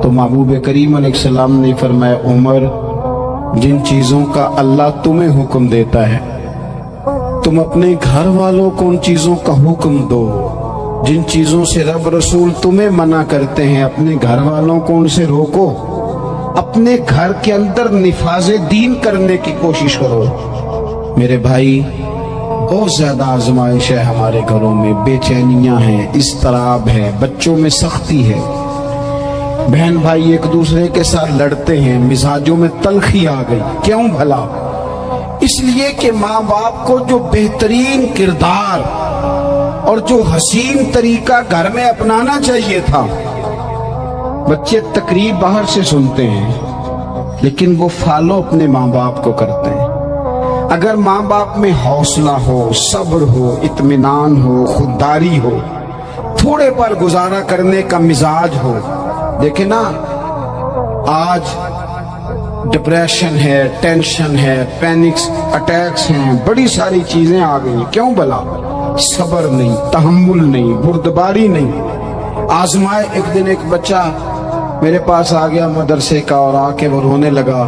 तो महबूब करीम अलैहिस्सलाम ने फरमाया, उमर, जिन चीजों का अल्लाह तुम्हें हुक्म देता है, तुम अपने घर वालों को उन चीजों का हुक्म दो। जिन चीजों से रब रसूल तुम्हें मना करते हैं, अपने घर वालों को उनसे रोको। अपने घर के अंदर निफाज़े दीन करने की कोशिश करो। मेरे भाई, बहुत ज्यादा आजमाइश है हमारे घरों में, बेचैनियां हैं, इस्तराब है, बच्चों में सख्ती है, बहन भाई एक दूसरे के साथ लड़ते हैं, मिजाजों में तलखी आ गई। क्यों भला? इसलिए कि माँ बाप को जो बेहतरीन किरदार और जो हसीन तरीका घर में अपनाना चाहिए था, बच्चे तकरीब बाहर से सुनते हैं लेकिन वो फॉलो अपने माँ बाप को करते हैं। अगर माँ बाप में हौसला हो, सब्र हो, इत्मीनान हो, खुददारी हो, थोड़े पर गुजारा करने का मिजाज हो। देखे ना, आज डिप्रेशन है, टेंशन है, पैनिक्स अटैक्स हैं, बड़ी सारी चीजें आ गई। क्यों भला? सब्र नहीं, तहम्मुल नहीं, बुर्दबारी नहीं। आजमाए एक दिन एक बच्चा मेरे पास आ गया मदरसे का और आके वो रोने लगा।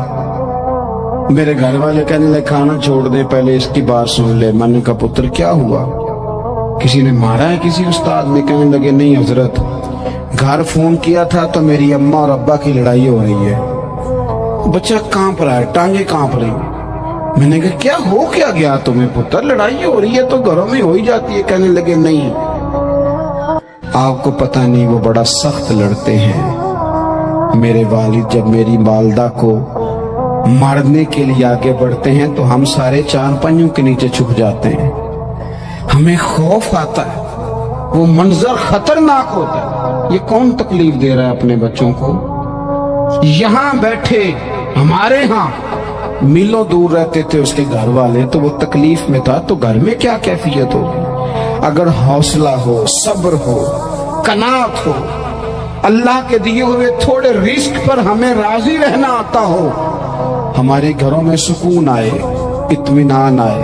मेरे घर वाले कहने लगे, खाना छोड़ दे, पहले इसकी बात सुन ले। मैंने कहा, पुत्र क्या हुआ? किसी ने मारा है किसी उस्ताद ने? कहने लगे, नहीं हजरत, घर फोन किया था तो मेरी अम्मा और अब्बा की लड़ाई हो रही है। बच्चा कांप रहा है, टांगे कांप रही। मैंने कहा, क्या हो क्या गया तुम्हें पुत्र? लड़ाई हो रही है तो घरों में हो ही जाती है। कहने लगे, नहीं आपको पता नहीं, वो बड़ा सख्त लड़ते हैं। मेरे वालिद जब मेरी वालदा को मारने के लिए आगे बढ़ते हैं तो हम सारे चार पहियों के नीचे छुप जाते हैं। हमें खौफ आता है, वो मंजर खतरनाक होता है। ये कौन तकलीफ दे रहा है अपने बच्चों को? यहाँ बैठे हमारे यहाँ मीलों दूर रहते थे उसके घर वाले, तो वो तकलीफ में था, तो घर में क्या कैफियत होगी? अगर हौसला हो, सब्र हो, कनात हो, अल्लाह के दिए हुए थोड़े रिस्क पर हमें राजी रहना आता हो, हमारे घरों में सुकून आए, इत्मीनान आए,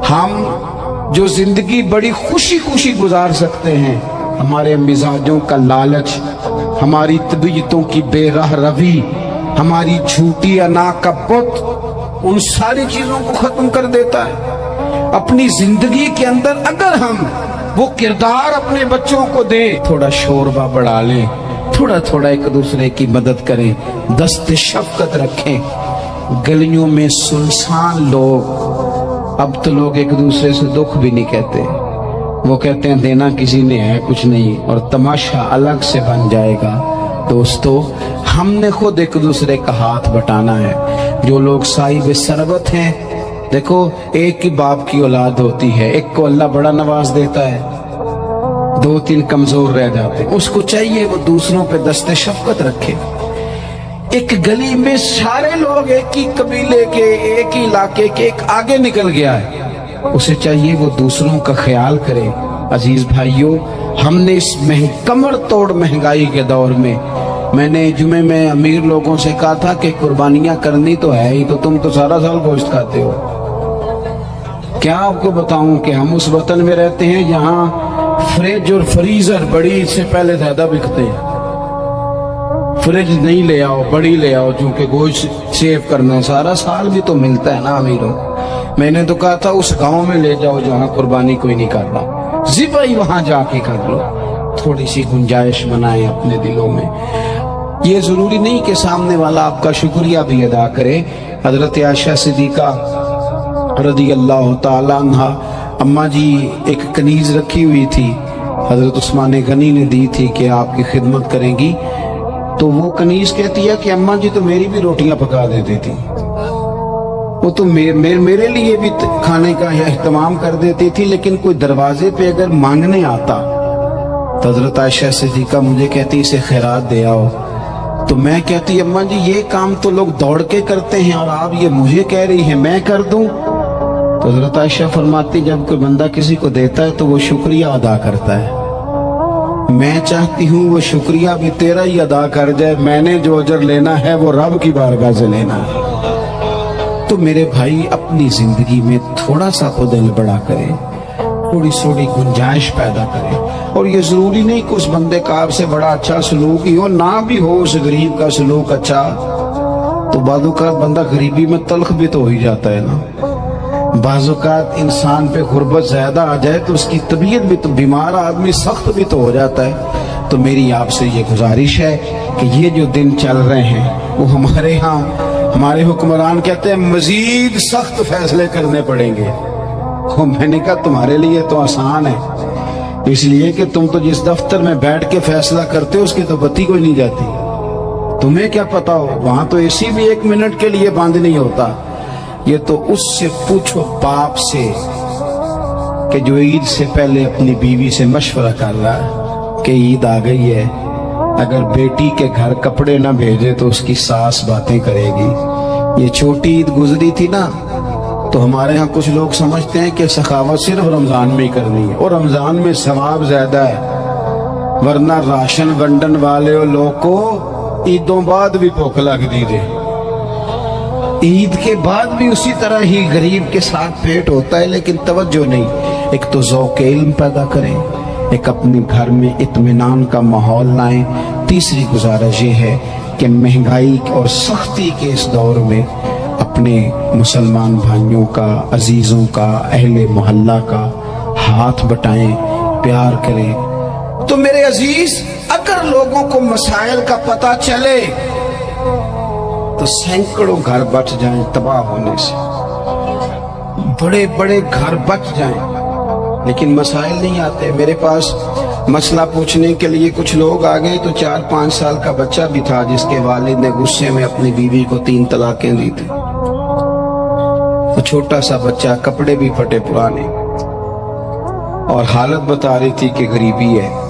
हम जो जिंदगी बड़ी खुशी खुशी गुजार सकते हैं। हमारे मिजाजों का लालच, हमारी तबीयतों की बेराह रवी, हमारी झूठी अनाकब्बत उन सारी चीजों को खत्म कर देता है। अपनी जिंदगी के अंदर अगर हम वो किरदार अपने बच्चों को दें, थोड़ा शोरबा बढ़ा लें, थोड़ा थोड़ा एक दूसरे की मदद करें, दस्ते शफकत रखें। गलियों में सुनसान लोग, अब तो लोग एक दूसरे से दुख भी नहीं कहते, वो कहते हैं देना किसी ने है कुछ नहीं, और तमाशा अलग से बन जाएगा। दोस्तों, हमने खुद एक दूसरे का हाथ बटाना है। जो लोग साहिब सरबत हैं, देखो एक ही बाप की औलाद होती है, एक को अल्लाह बड़ा नवाज देता है, 2-3 कमजोर रह जाते हैं, उसको चाहिए वो दूसरों पे दस्ते शफकत रखे। एक गली में सारे लोग एक ही कबीले के, एक ही इलाके के, एक आगे निकल गया है, उसे चाहिए वो दूसरों का ख्याल करे। अजीज भाइयों, हमने इस कमर तोड़ महंगाई के दौर में, मैंने जुमे में अमीर लोगों से कहा था कि कुर्बानियां करनी तो है ही, तो तुम तो सारा साल गोश्त खाते हो। क्या आपको बताऊं कि हम उस वतन में रहते हैं जहां फ्रिज और फ्रीजर बड़ी से पहले ज्यादा बिकते हैं। फ्रिज नहीं ले आओ, बड़ी ले आओ, क्योंकि गोश्त सेव करना है, सारा साल भी तो मिलता है ना अमीरों। मैंने तो कहा था उस गांव में ले जाओ जहां कुर्बानी कोई नहीं कर रहा, ज़िबा ही वहां जाके कर लो, थोड़ी सी गुंजाइश बनाए अपने दिलों में। ये जरूरी नहीं कि सामने वाला आपका शुक्रिया भी अदा करे। हजरत आयशा सिद्दीका रज़ी अल्लाह ताला अन्हा, अम्मा जी एक कनीज रखी हुई थी, हजरत उस्मान गनी ने दी थी कि आपकी खिदमत करेंगी। तो वो कनीज कहती है कि अम्मा जी तो मेरी भी रोटियां पका देती थी, वो तो मेरे लिए भी खाने का एहतमाम कर देती थी, लेकिन कोई दरवाजे पे अगर मांगने आता तो हजरत आयशा सिद्दीका मुझे कहती इसे खैरात दे आओ। तो मैं कहती अम्मा जी ये काम तो लोग दौड़ के करते हैं और आप ये मुझे कह रही है मैं कर दूं। तो हजरत आयशा फरमाती जब कोई बंदा किसी को देता है तो वो शुक्रिया अदा करता है। मैं चाहती हूँ वो शुक्रिया भी तेरा ही अदा कर जाए, मैंने जो अजर लेना है वो रब की बारगाह से लेना है। तो मेरे भाई अपनी जिंदगी में थोड़ा सा तो दिल बड़ा करें, थोड़ी थोड़ी गुंजाइश पैदा करें। और ये जरूरी नहीं कि उस बंदे का आपसे बड़ा अच्छा सलूक ही हो, ना भी हो उस गरीब का सलूक अच्छा, तो बाज़-औक़ात बंदा गरीबी में तल्ख भी तो हो ही जाता है ना। बाज़-औक़ात इंसान पे गुर्बत ज्यादा आ जाए तो उसकी तबीयत भी तो, बीमार आदमी सख्त भी तो हो जाता है। तो मेरी आपसे ये गुजारिश है कि ये जो दिन चल रहे हैं वो हमारे यहाँ हमारे हुक्मरान कहते हैं मजीद सख्त फैसले करने पड़ेंगे। और मैंने कहा तुम्हारे लिए तो आसान है, इसलिए कि तुम तो जिस दफ्तर में बैठ के फैसला करते हो उसकी तो बत्ती कोई नहीं जाती, तुम्हें क्या पता हो, वहां तो एसी भी 1 मिनट के लिए बंद नहीं होता। ये तो उससे पूछो बाप से कि जो ईद से पहले अपनी बीवी से मशवरा कर रहा है कि ईद आ गई है, अगर बेटी के घर कपड़े ना भेजे तो उसकी सास बातें करेगी। ये छोटी ईद गुजरी थी ना, तो हमारे यहाँ कुछ लोग समझते हैं कि सखावत सिर्फ रमजान में ही करनी है और रमजान में सवाब ज्यादा है, वरना राशन वंडन वाले लोग को ईदों बाद भी भूख लग दी दे, ईद के बाद भी उसी तरह ही गरीब के साथ पेट होता है, लेकिन तवज्जो नहीं। एक तो ज़ौक़ इल्म पैदा करें, एक अपने घर में इत्मीनान का माहौल लाएं। तीसरी गुजारिश ये है कि महंगाई और सख्ती के इस दौर में अपने मुसलमान भाइयों का, अजीजों का, अहले मोहल्ला का हाथ बटाएं, प्यार करें। तो मेरे अजीज, अगर लोगों को मसाइल का पता चले तो सैकड़ों घर बच जाएं तबाह होने से, बड़े बड़े घर बच जाएं, लेकिन मसाइल नहीं आते। मेरे पास मसला पूछने के लिए कुछ लोग आ गए, तो 4-5 साल का बच्चा भी था जिसके वालिद ने गुस्से में अपनी बीवी को 3 तलाकें दी थी। तो छोटा सा बच्चा, कपड़े भी फटे पुराने, और हालत बता रही थी कि गरीबी है।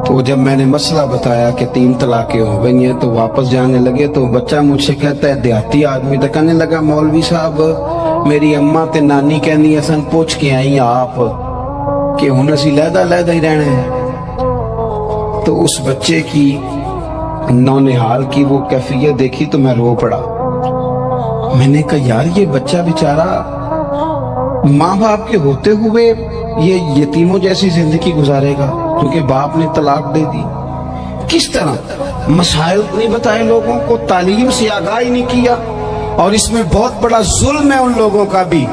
तो जब मैंने मसला बताया कि 3 तलाकें हो गई हैं तो वापस जाने लगे, तो बच्चा मुझसे कहता है, देहाती आदमी तो कहने लगा, मौलवी साहब मेरी अम्मा ते नानी कहनी असन पूछ के आई आप कि हुन असी लहदा लहदा ही रहना है। तो उस बच्चे की नौनिहाल की वो कैफियत देखी तो मैं रो पड़ा। मैंने कहा यार ये बच्चा बेचारा माँ बाप के होते हुए ये यतीमों जैसी जिंदगी गुजारेगा क्योंकि बाप ने तलाक दे दी। किस तरह मसाइल नहीं बताए, लोगों को तालीम से आगाही नहीं किया। और इसमें बहुत बड़ा जुल्म है उन लोगों का भी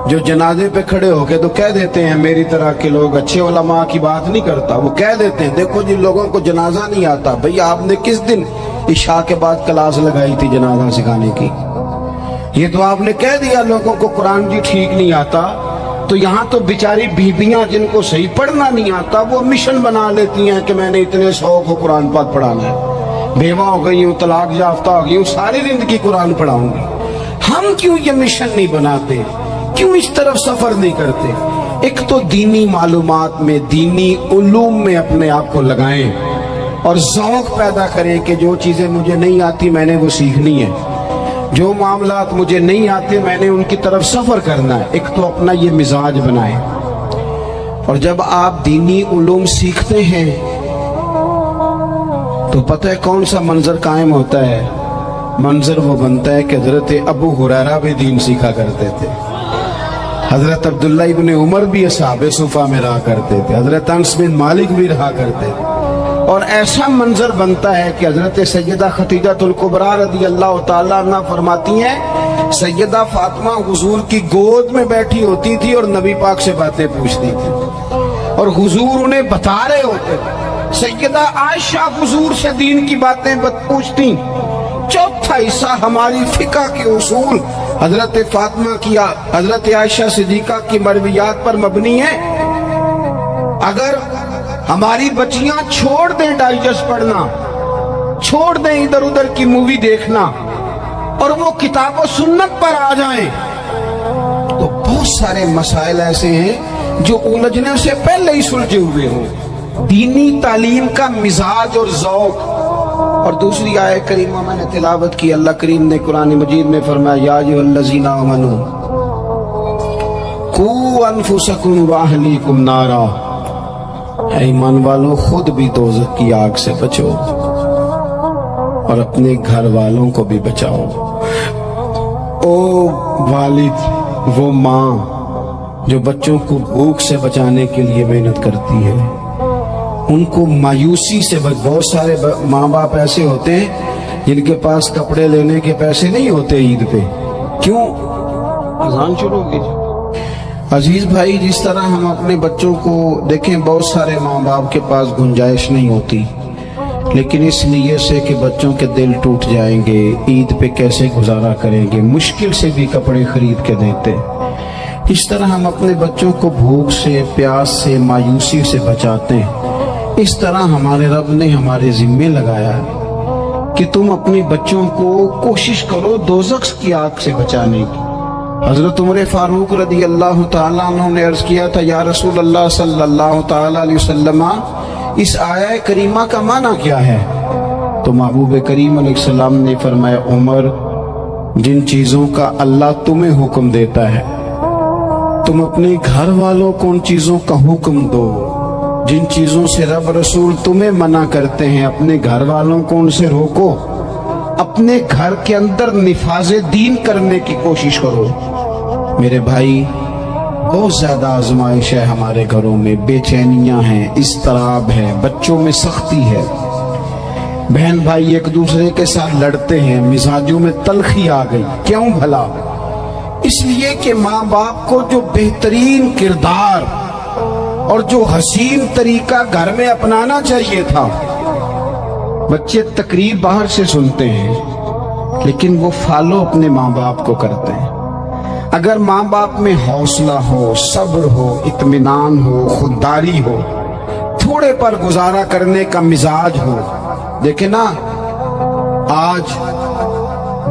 जो जनाजे पे खड़े होके तो कह देते हैं, मेरी तरह के लोग, अच्छे उलमा की बात नहीं करता, वो कह देते हैं देखो जिन लोगों को जनाजा नहीं आता, भैया आपने किस दिन इशा के बाद क्लास लगाई थी जनाजा सिखाने की? ये तो आपने कह दिया लोगों को कुरान जी ठीक नहीं आता। तो यहाँ तो बेचारी बीबियां जिनको सही पढ़ना नहीं आता वो मिशन बना लेती हैं कि मैंने इतने 100 को कुरान पाक पढ़ाना है। बेवा हो गई हूँ, तलाक याफ्ता हो गई हूँ, सारी जिंदगी कुरान पढ़ाऊंगी। हम क्यों ये मिशन नहीं बनाते, क्यों इस तरफ सफर नहीं करते? एक तो दीनी मालूमात में, दीनी उलूम में अपने आप को लगाएं और ज़ौक़ पैदा करें कि जो चीज़ें मुझे नहीं आती मैंने वो सीखनी है, जो मामलात मुझे नहीं आते मैंने उनकी तरफ सफर करना है। एक तो अपना ये मिजाज बनाएं। और जब आप दीनी उलूम सीखते हैं तो पता है कौन सा मंजर कायम होता है? मंजर वो बनता है कि हजरत अबू हुरैरा भी दीन सीखा करते थे, हजरत अब्दुल्ला इब्न उमर भी असहाबे सुफा में रहा करते थे, हजरत अनस बिन मालिक भी रहा करते थे। और ऐसा मंजर बनता है कि हजरत सैयदा खतीजतुल कुबरा रज़ी अल्लाह ताला अन्हा फरमाती हैं, सैयदा फातिमा हुजूर की गोद में बैठी होती थी और नबी पाक से बातें पूछती थी और हुजूर उन्हें बता रहे होते थे। सैयदा आयशा हुजूर से दीन की बातें पूछती। चौथा हिस्सा हमारी फिका के उसूल हजरत फातिमा की, हजरत आयशा सिद्दीका की मरवियात पर मबनी है। अगर हमारी बच्चियां छोड़ दें डाइजेस्ट पढ़ना, छोड़ दें इधर उधर की मूवी देखना और वो किताब और सुन्नत पर आ जाएं, तो बहुत सारे मसाइल ऐसे हैं जो उलझने से पहले ही सुलझे हुए हों। दीनी तालीम का मिजाज और ज़ौक़। और दूसरी आयत करीमा मैंने तिलावत की, अल्लाह करीम ने कुरान मजीद में फरमाया, या अय्युहल्लज़ीना आमनू कू अनफुसकुम व अहलीकुम नारा, ईमान वालों खुद भी दोज़ख की आग से बचो और अपने घर वालों को भी बचाओ। ओ वालिद, वो माँ जो बच्चों को भूख से बचाने के लिए मेहनत करती है, उनको मायूसी से बहुत सारे माँ बाप ऐसे होते हैं जिनके पास कपड़े लेने के पैसे नहीं होते ईद पे। क्यों? अजान शुरू हो गई। अजीज भाई, जिस तरह हम अपने बच्चों को देखें, बहुत सारे माँ बाप के पास गुंजाइश नहीं होती, लेकिन इसलिए से कि बच्चों के दिल टूट जाएंगे, ईद पे कैसे गुजारा करेंगे, मुश्किल से भी कपड़े खरीद के देते। इस तरह हम अपने बच्चों को भूख से, प्यास से, मायूसी से बचाते हैं। इस तरह हमारे रब ने हमारे जिम्मे लगाया कि तुम अपने बच्चों को कोशिश करो दोज़ख की आग से बचाने की। हजरत उमर फारूक रज़ी अल्लाह ताला अन्हु ने अर्ज किया था, या रसूल अल्लाह सल्लल्लाहु ताला अलैहि वसल्लम, इस आया करीमा का माना क्या है? तो महबूब करीम अलैहिस्सलाम ने फरमाया, उमर, जिन चीजों का अल्लाह तुम्हें हुक्म देता है तुम अपने घर वालों को उन चीजों का हुक्म दो, जिन चीजों से रब रसूल तुम्हें मना करते हैं अपने घर वालों को उनसे रोको। अपने घर के अंदर निफाज़े दीन करने की कोशिश करो। मेरे भाई, बहुत ज्यादा आजमाइश है हमारे घरों में, बेचैनियां हैं, इस्तराब है, बच्चों में सख्ती है, बहन भाई एक दूसरे के साथ लड़ते हैं, मिजाजों में तलखी आ गई। क्यों भला? इसलिए कि माँ बाप को जो बेहतरीन किरदार और जो हसीन तरीका घर में अपनाना चाहिए था, बच्चे तकरीब बाहर से सुनते हैं लेकिन वो फॉलो अपने माँ बाप को करते हैं। अगर माँ बाप में हौसला हो, सब्र हो, इत्मीनान हो, खुददारी हो, थोड़े पर गुजारा करने का मिजाज हो। देखे ना, आज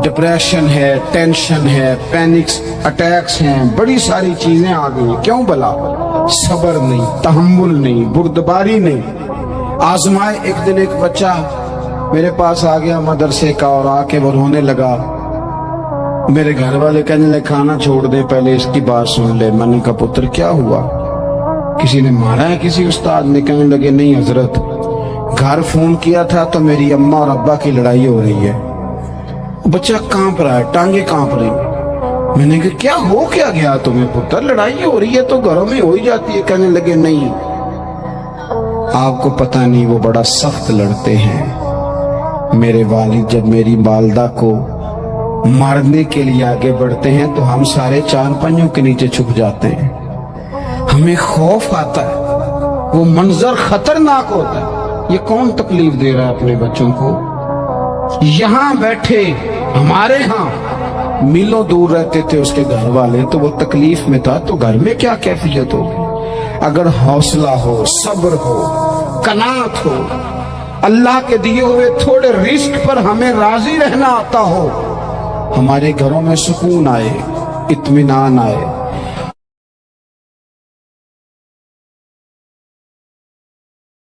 डिप्रेशन है, टेंशन है, पैनिक्स अटैक्स हैं, बड़ी सारी चीजें आ गई। क्यों भला? सब्र नहीं, तहम्मुल नहीं, बुर्दबारी नहीं। आजमाए। एक दिन एक बच्चा मेरे पास आ गया मदरसे का और आके वो रोने लगा। मेरे घर वाले कहने लगे, खाना छोड़ दे, पहले इसकी बात सुन ले। मैंने कहा, पुत्र क्या हुआ? किसी ने मारा है किसी उस्ताद ने? कहने लगे, नहीं हजरत, घर फोन किया था तो मेरी अम्मा और अब्बा की लड़ाई हो रही है। बच्चा कांप रहा है, टांगे कांप रही। मैंने कहा, क्या हो क्या गया तुम्हें पुत्र? लड़ाई हो रही है तो घरों में हो ही जाती है। कहने लगे, नहीं आपको पता नहीं, वो बड़ा सख्त लड़ते हैं। मेरे वालिद जब मेरी वालदा को मारने के लिए आगे बढ़ते हैं तो हम सारे चारपाइयों के नीचे छुप जाते हैं। हमें खौफ आता है, वो मंजर खतरनाक होता है। ये कौन तकलीफ दे रहा है अपने बच्चों को? यहाँ बैठे हमारे यहाँ मीलों दूर रहते थे उसके घर वाले, तो वो तकलीफ में था, तो घर में क्या कैफियत होगी? अगर हौसला हो, सब्र हो, कनात हो, اللہ کے دیے ہوئے تھوڑے رزق پر ہمیں راضی رہنا آتا ہو، ہمارے گھروں میں سکون آئے، اطمینان آئے۔